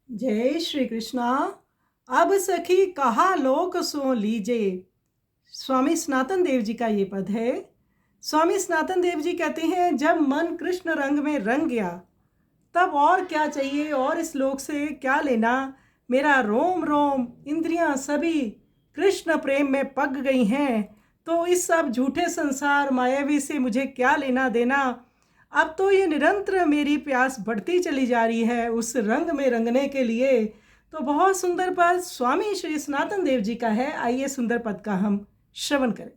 जय श्री कृष्णा। अब सखी कहा लोक सो लीजे। स्वामी सनातन देव जी का ये पद है। स्वामी सनातन देव जी कहते हैं, जब मन कृष्ण रंग में रंग गया तब और क्या चाहिए, और इस लोक से क्या लेना। मेरा रोम रोम इंद्रियां सभी कृष्ण प्रेम में पक गई हैं, तो इस सब झूठे संसार मायावी से मुझे क्या लेना देना। अब तो ये निरंतर मेरी प्यास बढ़ती चली जा रही है उस रंग में रंगने के लिए। तो बहुत सुंदर पद स्वामी श्री सनातन देव जी का है। आइए सुंदर पद का हम श्रवण करें।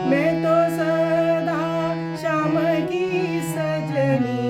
मैं तो सदा श्याम की सजनी,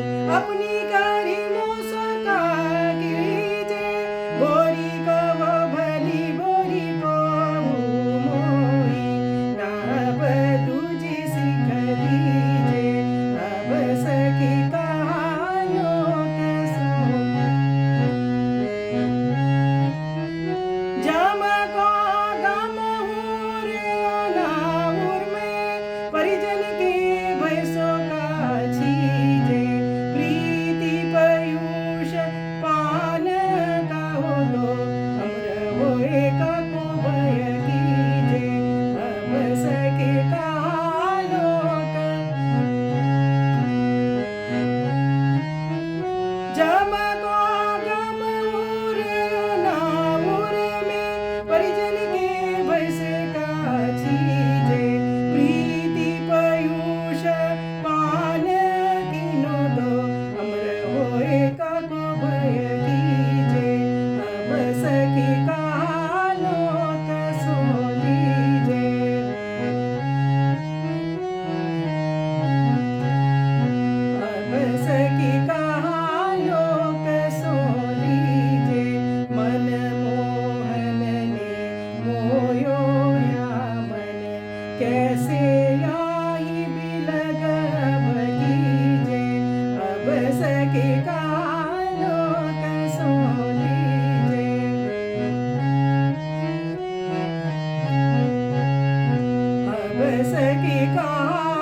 सखी कहाँ लोक सो लीजे। अब सखी कहाँ